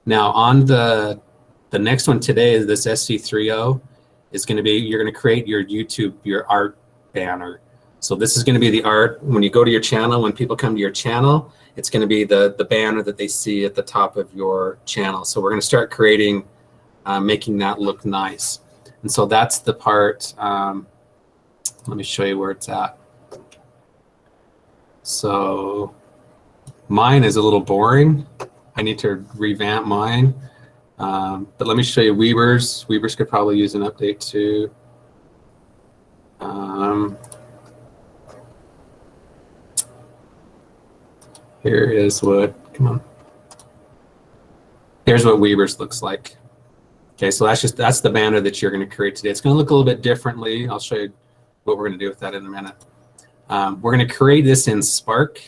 Now on the next one today, this SC30 is going to be, you're going to create your YouTube, your art banner. So this is going to be the art. When you go to your channel, when people come to your channel, it's going to be the banner that they see at the top of your channel. So we're going to start creating, making that look nice. And so that's the part, let me show you where it's at. So mine is a little boring. I need to revamp mine. But let me show you Weber's. Weber's could probably use an update too. Here is what, come on. Here's what Weber's looks like. Okay, so that's the banner that you're going to create today. It's going to look a little bit differently. I'll show you what we're going to do with that in a minute. We're going to create this in Spark,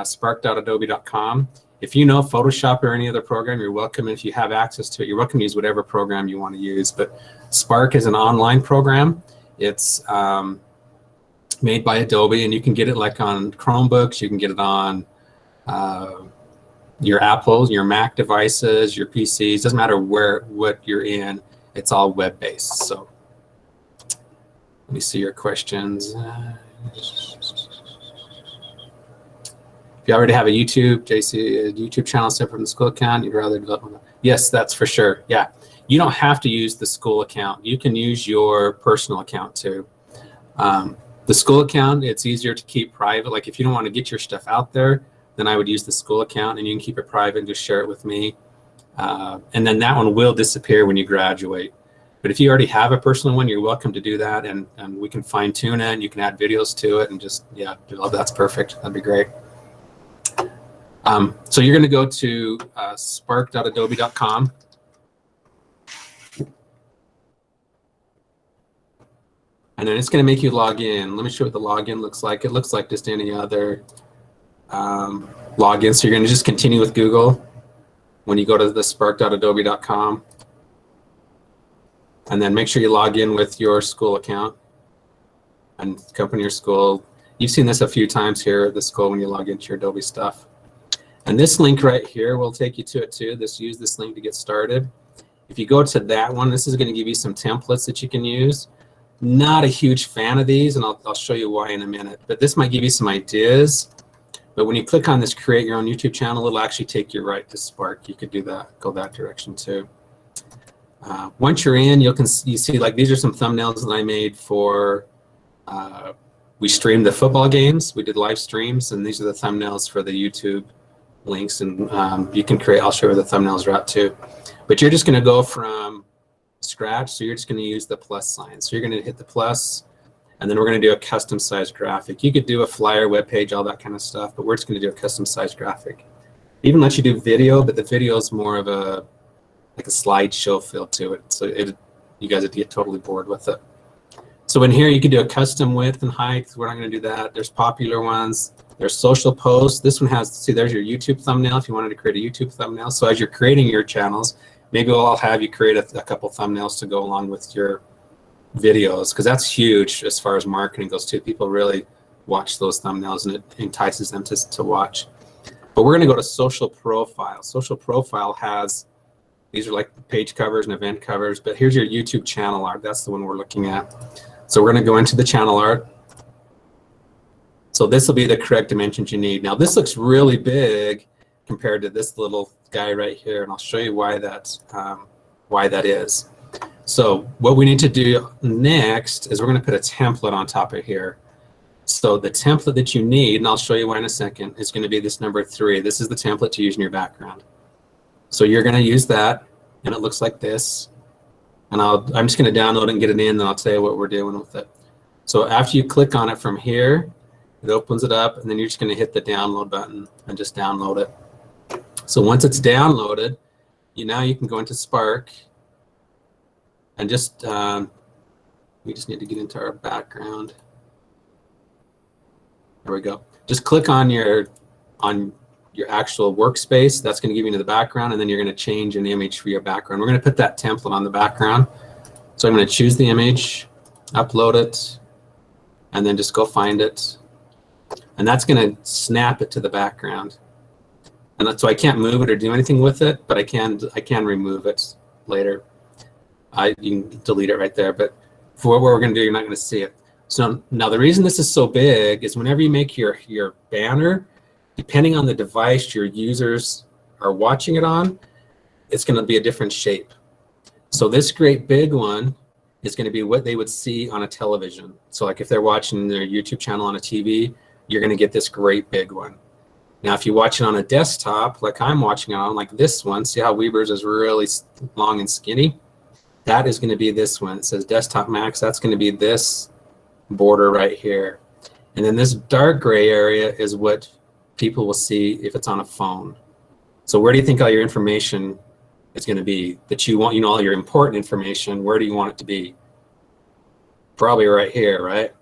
spark.adobe.com. If you know Photoshop or any other program, you're welcome. If you have access to it, you're welcome to use whatever program you want to use. But Spark is an online program. It's made by Adobe, and you can get it like on Chromebooks. You can get it on your Apples, your Mac devices, your PCs. Doesn't matter what you're in. It's all web-based. So let me see your questions. If you already have a YouTube, JC, a YouTube channel separate from the school account, you'd rather develop one. Yes, that's for sure. Yeah, you don't have to use the school account. You can use your personal account too. The school account, it's easier to keep private. Like if you don't want to get your stuff out there, then I would use the school account, and you can keep it private and just share it with me. And then that one will disappear when you graduate. But if you already have a personal one, you're welcome to do that, and we can fine tune it, and you can add videos to it, and just, yeah, that's perfect. That'd be great. So you're going to go to spark.adobe.com. And then it's going to make you log in. Let me show you what the login looks like. It looks like just any other login. So you're going to just continue with Google when you go to the spark.adobe.com. And then make sure you log in with your school account and company or school. You've seen this a few times here at the school when you log into your Adobe stuff. And this link right here will take you to it too. Use this link to get started. If you go to that one, this is going to give you some templates that you can use. Not a huge fan of these, and I'll show you why in a minute. But this might give you some ideas. But when you click on this create your own YouTube channel, it'll actually take you right to Spark. You could do that, go that direction too. Once you're in, you see like these are some thumbnails that I made for, we streamed the football games. We did live streams, and these are the thumbnails for the YouTube links. And you can create, I'll show you where the thumbnails are at too. But you're just going to go from scratch, so you're just going to use the plus sign. So you're going to hit the plus, and then we're going to do a custom sized graphic. You could do a flyer, web page, all that kind of stuff, but we're just going to do a custom sized graphic. It even lets you do video, but the video is more of a like a slideshow feel to it. So you guys would get totally bored with it. So in here you can do a custom width and height. We're not going to do that. There's popular ones. There's social posts. This one has, see, there's your YouTube thumbnail if you wanted to create a YouTube thumbnail. So as you're creating your channels, maybe I'll have you create a couple thumbnails to go along with your videos, because that's huge as far as marketing goes too. People really watch those thumbnails, and it entices them to watch. But we're going to go to social profile. Social profile has, these are like page covers and event covers, but here's your YouTube channel art. That's the one we're looking at. So we're going to go into the channel art. So this will be the correct dimensions you need. Now this looks really big compared to this little guy right here, and I'll show you why that is. So what we need to do next is we're going to put a template on top of here. So the template that you need, and I'll show you why in a second, is going to be this number 3. This is the template to use in your background. So you're going to use that, and it looks like this. And I'm just going to download it and get it in, and I'll tell you what we're doing with it. So after you click on it from here, it opens it up, and then you're just going to hit the download button and just download it. So once it's downloaded, now you can go into Spark and just, we just need to get into our background. There we go. Just click on your actual workspace. That's going to give you into the background, and then you're going to change an image for your background. We're going to put that template on the background. So I'm going to choose the image, upload it, and then just go find it. And that's going to snap it to the background. And so I can't move it or do anything with it, but I can remove it later. You can delete it right there, but for what we're going to do, you're not going to see it. So now the reason this is so big is whenever you make your banner, depending on the device your users are watching it on, it's going to be a different shape. So this great big one is going to be what they would see on a television. So like if they're watching their YouTube channel on a TV, you're going to get this great big one. Now, if you watch it on a desktop, like I'm watching it on, like this one, see how Weber's is really long and skinny? That is going to be this one. It says Desktop Max. That's going to be this border right here. And then this dark gray area is what people will see if it's on a phone. So where do you think all your information is going to be that you want, all your important information? Where do you want it to be? Probably right here, right?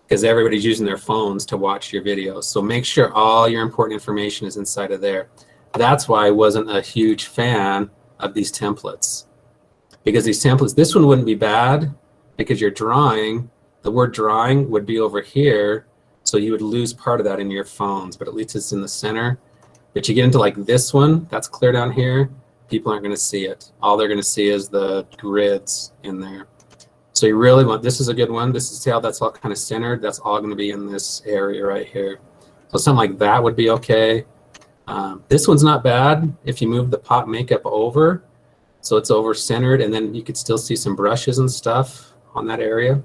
Because everybody's using their phones to watch your videos. So make sure all your important information is inside of there. That's why I wasn't a huge fan of these templates. Because these templates, this one wouldn't be bad because you're drawing, the word drawing would be over here, so you would lose part of that in your phones, but at least it's in the center. But you get into like this one, that's clear down here, people aren't going to see it. All they're going to see is the grids in there. So you really want, this is a good one. This is how that's all kind of centered. That's all going to be in this area right here. So something like that would be okay. This one's not bad if you move the pop makeup over, so it's over centered, and then you could still see some brushes and stuff on that area.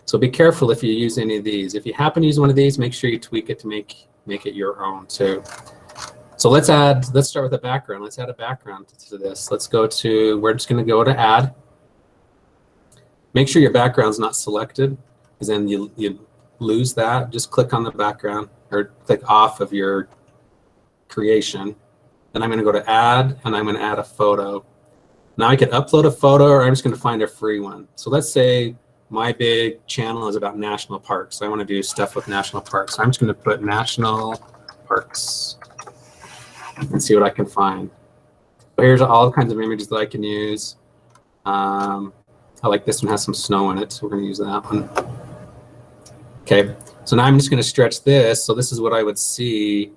So be careful if you use any of these. If you happen to use one of these, make sure you tweak it to make it your own too. So let's start with a background. Let's add a background to this. Let's go to, we're just going to go to add. Make sure your background's not selected, because then you lose that. Just click on the background or click off of your creation. Then I'm going to go to add, and I'm going to add a photo. Now I can upload a photo, or I'm just going to find a free one. So let's say my big channel is about national parks. I want to do stuff with national parks. So I'm just going to put national parks and see what I can find. So here's all kinds of images that I can use. I like this one, has some snow in it, so we're going to use that one. Okay, so now I'm just going to stretch this. So this is what I would see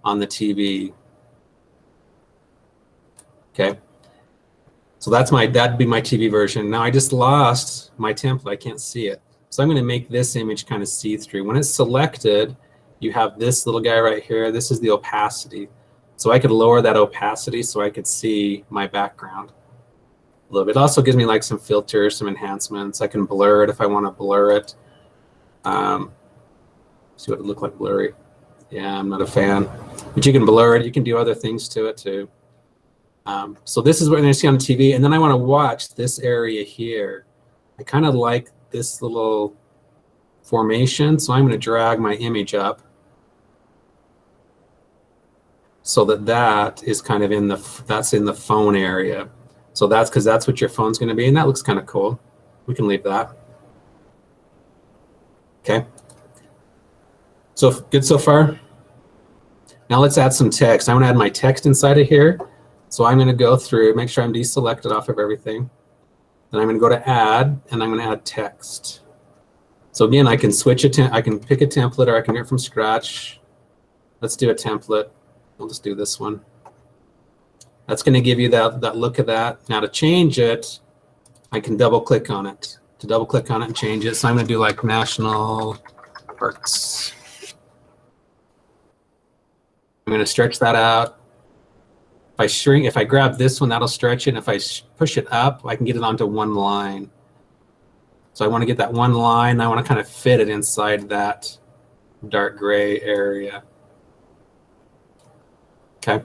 on the TV. Okay, so that'd be my TV version. Now I just lost my template. I can't see it. So I'm going to make this image kind of see-through. When it's selected, you have this little guy right here. This is the opacity. So I could lower that opacity so I could see my background a little bit. It also gives me like some filters, some enhancements. I can blur it if I want to blur it. See what it looked like blurry. Yeah, I'm not a fan. But you can blur it. You can do other things to it too. So this is what I see on the TV. And then I want to watch this area here. I kind of like this little formation. So I'm going to drag my image up so that is kind of in the phone area. So that's because that's what your phone's going to be, and that looks kind of cool. We can leave that. Okay. So good so far. Now let's add some text. I'm going to add my text inside of here. So I'm going to go through, make sure I'm deselected off of everything. Then I'm going to go to add, and I'm going to add text. So again, I can switch it. I can pick a template, or I can do it from scratch. Let's do a template. We'll just do this one. That's going to give you that look of that. Now to change it, I can double click on it. To double click on it and change it. So I'm going to do like national parks. I'm going to stretch that out. If I grab this one, that'll stretch it. And if I push it up, I can get it onto one line. So I want to get that one line. I want to kind of fit it inside that dark gray area. Okay.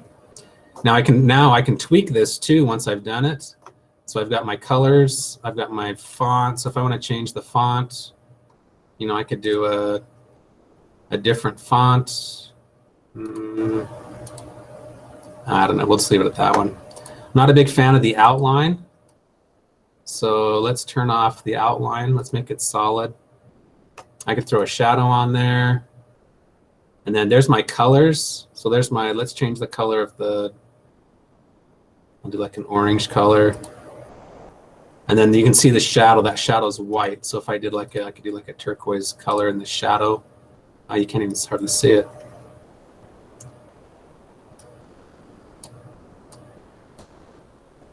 Now I can tweak this too once I've done it. So I've got my colors, I've got my font. So if I want to change the font, I could do a different font. I don't know. We'll just leave it at that one. I'm not a big fan of the outline. So let's turn off the outline. Let's make it solid. I could throw a shadow on there. And then there's my colors. So there's let's change the color of I'll do like an orange color. And then you can see the shadow. That shadow is white. So if I did I could do like a turquoise color in the shadow. You can't even hardly see it.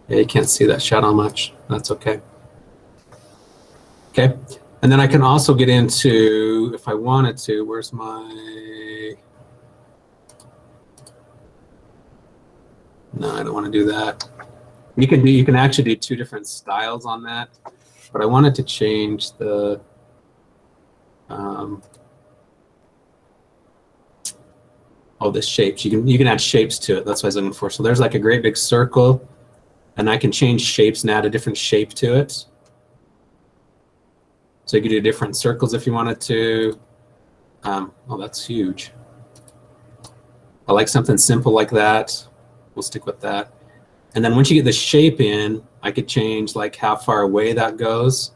Yeah, you can't see that shadow much. That's okay. Okay, and then I can also get into, if I wanted to, where's my, no, I don't want to do that. You can actually do two different styles on that, but I wanted to change the, the shapes. You can add shapes to it. That's what I was looking for. So there's like a great big circle, and I can change shapes and add a different shape to it. So you could do different circles if you wanted to. Oh, that's huge. I like something simple like that. We'll stick with that. And then once you get the shape in, I could change like how far away that goes,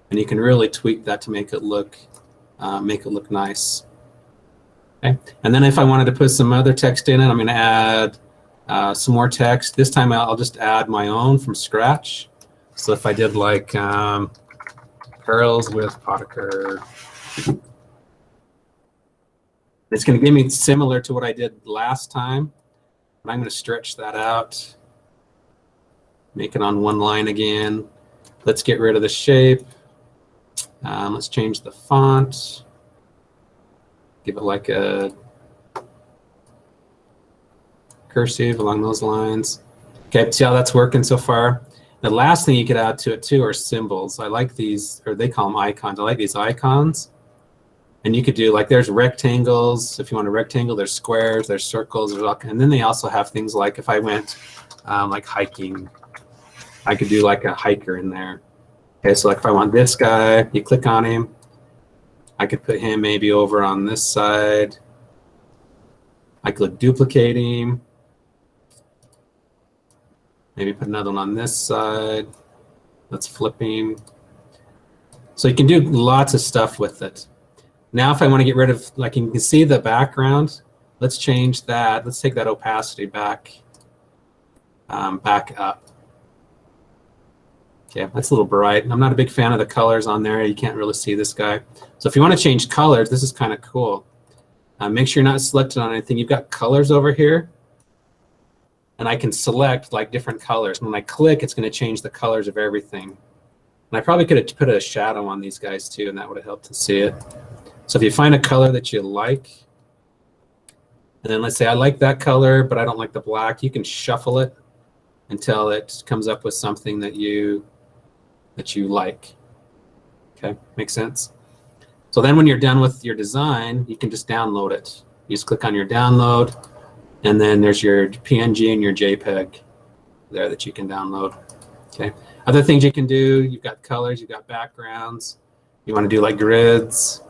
and you can really tweak that to make it look nice. Okay. And then if I wanted to put some other text in it, I'm going to add some more text. This time I'll just add my own from scratch. So if I did like pearls with Potiker, it's going to give me similar to what I did last time, but I'm going to stretch that out, make it on one line again. Let's get rid of the shape. Let's change the font. Give it like a cursive along those lines. Okay, see how that's working so far? The last thing you could add to it too are symbols. I like these, or they call them icons. I like these icons. And you could do like, there's rectangles. If you want a rectangle, there's squares, there's circles, and then they also have things like, if I went like hiking, I could do like a hiker in there. Okay, so like if I want this guy, you click on him. I could put him maybe over on this side. I could duplicate him. Maybe put another one on this side. Let's flip him. So you can do lots of stuff with it. Now if I want to get rid of, like you can see the background, let's change that. Let's take that opacity back up. Okay, that's a little bright. I'm not a big fan of the colors on there. You can't really see this guy. So if you want to change colors, this is kind of cool. Make sure you're not selected on anything. You've got colors over here, and I can select like different colors. When I click, it's going to change the colors of everything. And I probably could have put a shadow on these guys too, and that would have helped to see it. So if you find a color that you like, and then let's say I like that color, but I don't like the black, you can shuffle it until it comes up with something that you like. Okay, makes sense? So then when you're done with your design, you can just download it. You just click on your download, and then there's your PNG and your JPEG there that you can download. Okay. Other things you can do, you've got colors, you've got backgrounds. You want to do like grids.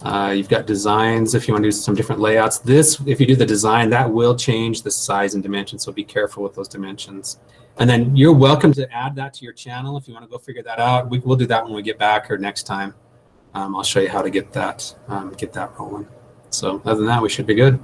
You've got designs if you want to do some different layouts. This, if you do the design, that will change the size and dimensions, so be careful with those dimensions. And then you're welcome to add that to your channel if you want to go figure that out. We'll do that when we get back or next time. I'll show you how to get that rolling. So other than that, we should be good.